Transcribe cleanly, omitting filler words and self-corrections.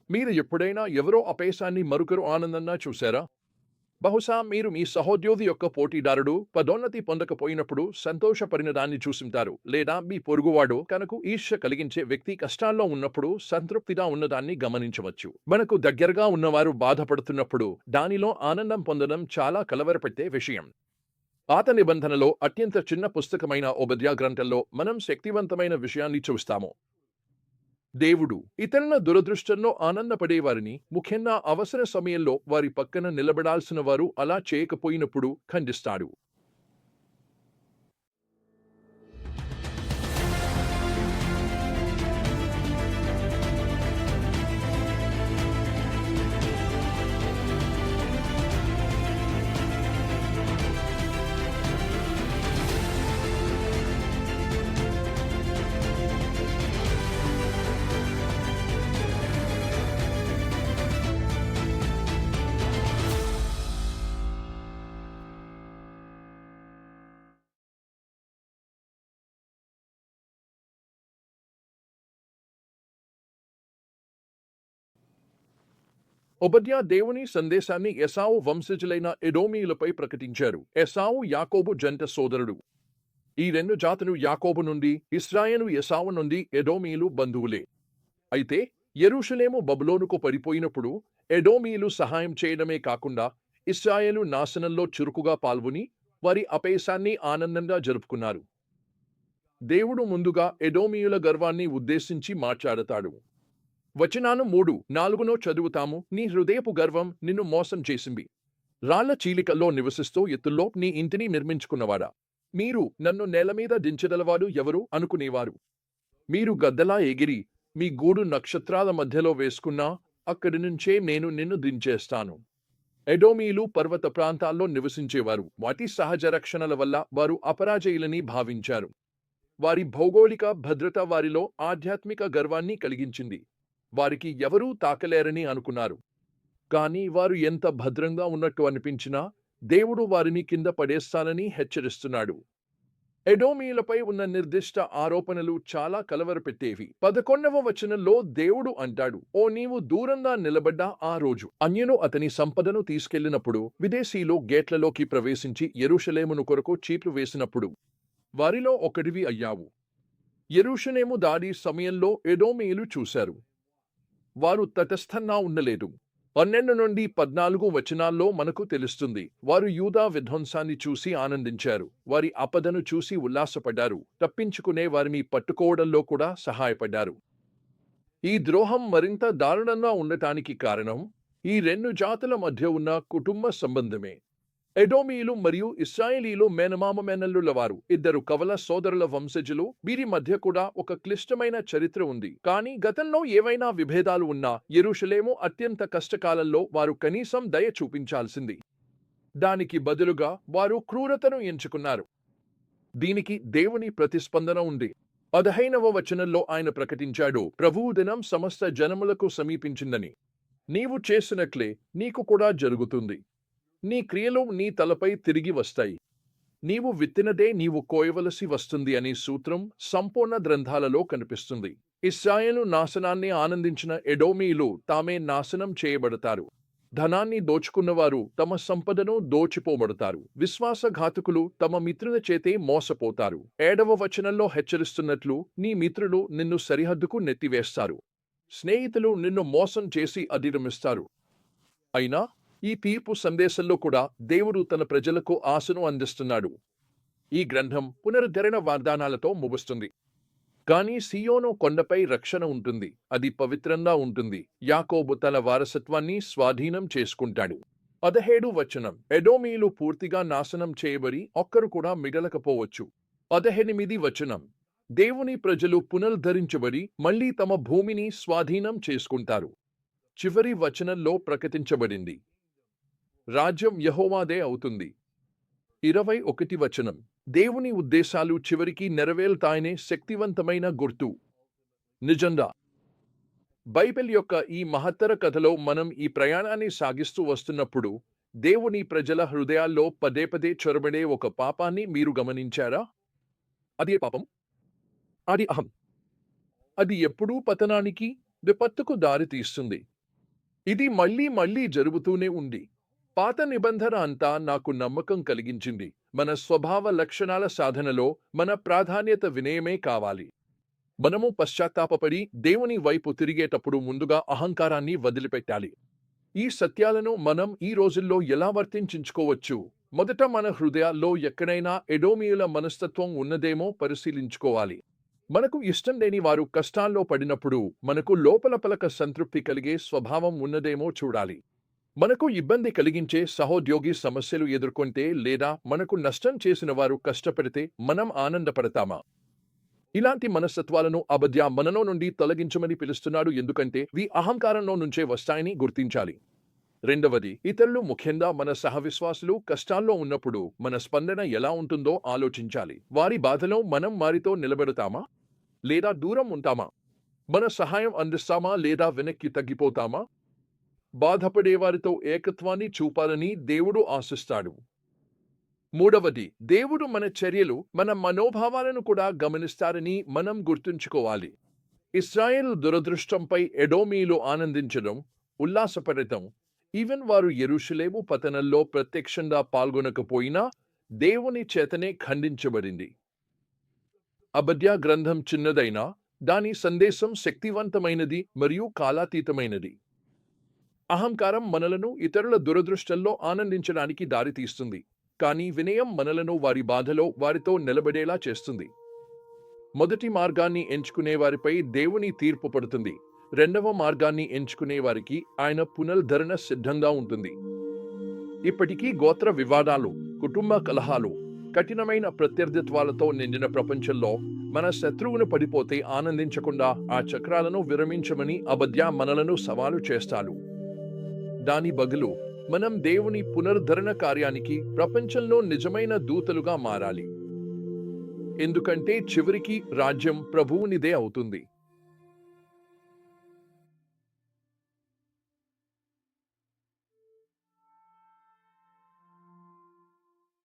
మీరు ఎప్పుడైనా ఎవరో అపేసాన్ని మరొకరు ఆనందంగా చూశారా? బహుశా మీరు మీ సహోద్యోగి యొక్క పోటీదారుడు పదోన్నతి పొందకపోయినప్పుడు సంతోషపడినదాన్ని చూసింటారు, లేదా మీ పొరుగువాడు కనుక ఈర్ష్య కలిగించే వ్యక్తి కష్టాల్లో ఉన్నప్పుడు సంతృప్తిగా ఉన్నదాన్ని గమనించవచ్చు. మనకు దగ్గరగా ఉన్నవారు బాధపడుతున్నప్పుడు దానిలో ఆనందం పొందడం చాలా కలవరపెట్టే విషయం. పాత నిబంధనలో అత్యంత చిన్న పుస్తకమైన ఓబద్యా గ్రంథంలో మనం శక్తివంతమైన విషయాన్ని చూస్తాము. దేవుడు ఇతరుల దురదృష్టంలో ఆనందపడేవారిని, ముఖ్యంగా అవసర సమయంలో వారి పక్కన నిలబడాల్సిన వారు అలా చేయకపోయినప్పుడు ఖండిస్తాడు. ఓబద్యా దేవుని సందేశాన్ని ఎసావు వంశజులైన ఎదోమీయులపై ప్రకటించారు. ఎసావు యాకోబు జంట సోదరుడు. ఈ రెండు జాతులు యాకోబు నుండి, ఇశ్రాయేలు ఎసావు నుండి ఎదోమీయులు బంధువులే. అయితే యెరూషలేము బబులోనుకు పడిపోయినప్పుడు ఎదోమీయులు సహాయం చేయడమే కాకుండా ఇశ్రాయేలు నాశనంలో చురుకుగా పాల్గొని వారి అపేసాన్ని ఆనందంగా జరుపుకున్నారు. దేవుడు ముందుగా ఎదోమీయుల గర్వాన్ని ఉద్దేశించి మాట్లాడతాడు. వచనాలు 3-4 చదువుతాము. నీ హృదయపు గర్వం నిన్ను మోసం చేసింది. రాళ్ల చీలికల్లో నివసిస్తూ ఎత్తుల్లో నీ ఇంటిని నిర్మించుకున్నవాడా, మీరు నన్ను నేలమీద దించగలవాడు ఎవరు అనుకునేవారు. మీరు గద్దలా ఎగిరి మీ గూడు నక్షత్రాల మధ్యలో వేసుకున్నా అక్కడి నుంచే నేను నిన్ను దించేస్తాను. ఎదోమీయులు పర్వత ప్రాంతాల్లో నివసించేవారు. వాటి సహజ రక్షణల వల్ల వారు అపరాజయులని భావించారు. వారి భౌగోళిక భద్రత వారిలో ఆధ్యాత్మిక గర్వాన్ని కలిగించింది. వారికి ఎవరూ తాకలేరని అనుకున్నారు. కాని వారు ఎంత భద్రంగా ఉన్నట్టు అనిపించినా దేవుడు వారిని కింద పడేస్తానని హెచ్చరిస్తున్నాడు. ఎదోమీయులపై ఉన్న నిర్దిష్ట ఆరోపణలు చాలా కలవరపెట్టేవి. 11వ వచనంలో దేవుడు అంటాడు, ఓ నీవు దూరంగా నిలబడ్డా ఆ రోజు అన్యులు అతని సంపదను తీసుకెళ్లినప్పుడు, విదేశీయులు గేట్లలోకి ప్రవేశించి యెరూషలేమును కొరకు చీట్లు వేసినప్పుడు వారిలో ఒకడివి అయ్యావు. యెరూషలేము దాడి సమయంలో ఎదోమీయులు చూశారు. వారు తటస్థంగా ఉండలేదు. 12-14 వచనాల్లో మనకు తెలుస్తుంది. వారు యూదా విధ్వంసాన్ని చూసి ఆనందించారు. వారి ఆపదను చూసి ఉల్లాసపడ్డారు. తప్పించుకునే వారిని పట్టుకోవడంలో కూడా సహాయపడ్డారు. ఈ ద్రోహం మరింత దారుణంగా ఉండటానికి కారణం ఈ రెండు జాతుల మధ్య ఉన్న కుటుంబ సంబంధమే. ఎదోమీయులు మరియు ఇశ్రాయేలీలు మేనమామ మేనల్లులవారు, ఇద్దరు కవల సోదరుల వంశజులు. వీరి మధ్య కూడా ఒక క్లిష్టమైన చరిత్ర ఉంది. కానీ గతంలో ఏవైనా విభేదాలు ఉన్నా యెరూషలేము అత్యంత కష్టకాలంలో వారు కనీసం దయ చూపించాల్సింది. దానికి బదులుగా వారు క్రూరతను ఎంచుకున్నారు. దీనికి దేవుని ప్రతిస్పందన ఉంది. 15వ వచనంలో ఆయన ప్రకటించాడు, ప్రభువు దినం సమస్త జనములకు సమీపించిందని. నీవు చేసినట్లే నీకు కూడా జరుగుతుంది. నీ క్రియలు నీ తలపై తిరిగి వస్తాయి. నీవు విత్తినదే నీవు కోయవలసి వస్తుంది అనే సూత్రం సంపూర్ణ గ్రంథాలలో కనిపిస్తుంది. ఇశ్రాయేలు నాశనాన్ని ఆనందించిన ఎదోమీయులు తామే నాశనం చేయబడతారు. ధనాన్ని దోచుకున్నవారు తమ సంపదను దోచిపోబడతారు. విశ్వాసఘాతకులు తమ మిత్రుల చేతే మోసపోతారు. 7వ వచనంలో హెచ్చరిస్తున్నట్లు, నీ మిత్రులు నిన్ను సరిహద్దుకు నెట్టివేస్తారు. స్నేహితులు నిన్ను మోసం చేసి అధిగమిస్తారు. అయినా ఈ తీర్పు సందేశంలో కూడా దేవుడు తన ప్రజలకు ఆశను అందిస్తున్నాడు. ఈ గ్రంథం పునరుద్ధరణ వాగ్దానాలతో ముగుస్తుంది. కానీ సియోను కొండపై రక్షణ ఉంటుంది. అది పవిత్రంగా ఉంటుంది. యాకోబు తన వారసత్వాన్ని స్వాధీనం చేసుకుంటాడు. 17 వచనం, ఎదోమీయులు పూర్తిగా నాశనం చేయబడి ఒక్కరు కూడా మిగలకపోవచ్చు. 18 వచనం, దేవుని ప్రజలు పునరుద్ధరించబడి మళ్లీ తమ భూమిని స్వాధీనం చేసుకుంటారు. చివరి వచనంలో ప్రకటించబడింది, రాజ్యం యెహోవాదే అవుతుంది. 21 వచనం, దేవుని ఉద్దేశాలు చివరికి నెరవేరుతాయనే శక్తివంతమైన గుర్తు. నిజంగా బైబిల్ యొక్క ఈ మహత్తర కథలో మనం ఈ ప్రయాణాన్ని సాగిస్తూ వస్తున్నప్పుడు దేవుని ప్రజల హృదయాల్లో పదే పదే చొరబడే ఒక పాపాన్ని మీరు గమనించారా? అది పాపం. అది అహం. అది ఎప్పుడూ పతనానికి, విపత్తుకు దారి తీస్తుంది. ఇది మళ్ళీ మళ్ళీ జరుగుతూనే ఉంది. పాత నిబంధన అంతా నాకు నమ్మకం కలిగించింది. మన స్వభావ లక్షణాల సాధనలో మన ప్రాధాన్యత వినయమే కావాలి. మనము పశ్చాత్తాపపడి దేవుని వైపు తిరిగేటప్పుడు ముందుగా అహంకారాన్ని వదిలిపెట్టాలి. ఈ సత్యాలను మనం ఈ రోజుల్లో ఎలా వర్తించుకోవచ్చు? మొదట మన హృదయాల్లో ఎక్కడైనా ఎడోమీయుల మనస్తత్వం ఉన్నదేమో పరిశీలించుకోవాలి. మనకు ఇష్టం లేని వారు కష్టాల్లో పడినప్పుడు మనకు లోపల పలక సంతృప్తి కలిగే స్వభావం ఉన్నదేమో చూడాలి. మనకు ఇబ్బంది కలిగించే సహోద్యోగి సమస్యలు ఎదుర్కొంటే లేదా మనకు నష్టం చేసిన వారు కష్టపడితే మనం ఆనందపడతామా? ఇలాంటి మనస్తత్వాలను అబద్య మనలో నుండి తొలగించమని పిలుస్తున్నాడు, ఎందుకంటే ఇవి అహంకారంలో నుంచే వస్తాయని గుర్తించాలి. రెండవది, ఇతరులు ముఖ్యంగా మన సహవిశ్వాసులు కష్టాల్లో ఉన్నప్పుడు మన స్పందన ఎలా ఉంటుందో ఆలోచించాలి. వారి బాధలో మనం వారితో నిలబెడతామా లేదా దూరం ఉంటామా? మన సహాయం అందిస్తామా లేదా వెనక్కి తగ్గిపోతామా? బాధపడేవారితో ఏకత్వాన్ని చూపాలని దేవుడు ఆశిస్తాడు. మూడవది, దేవుడు మన చర్యలు, మన మనోభావాలను కూడా గమనిస్తారని మనం గుర్తుంచుకోవాలి. ఇశ్రాయేలు దురదృష్టంపై ఎడోమీయులు ఆనందించడం, ఉల్లాసపడటం, ఈవెన్ వారు యెరూషలేము పతనంలో ప్రత్యక్షంగా పాల్గొనకపోయినా దేవుని చేతనే ఖండించబడింది. అబద్య గ్రంథం చిన్నదైనా దాని సందేశం శక్తివంతమైనది మరియు కాలాతీతమైనది. అహంకారం మనలను ఇతరుల దురదృష్టంలో ఆనందించడానికి దారితీస్తుంది, కానీ వినయం మనలను వారి బాధలో వారితో నిలబడేలా చేస్తుంది. మొదటి మార్గాన్ని ఎంచుకునే వారిపై దేవుని తీర్పు పడుతుంది. రెండవ మార్గాన్ని ఎంచుకునే వారికి ఆయన పునరుద్ధరణ సిద్ధంగా ఉంటుంది. ఇప్పటికీ గోత్ర వివాదాలు, కుటుంబ కలహాలు, కఠినమైన ప్రత్యర్థిత్వాలతో నిండిన ప్రపంచంలో మన శత్రువును పడిపోతే ఆనందించకుండా ఆ చక్రాలను విరమించమని అబద్య మనలను సవాలు చేస్తాడు. దాని బదులు మనం దేవుని పునరుద్ధరణ కార్యానికి ప్రపంచంలో నిజమైన దూతలుగా మారాలి. ఎందుకంటే చివరికి రాజ్యం ప్రభువునిదే అవుతుంది.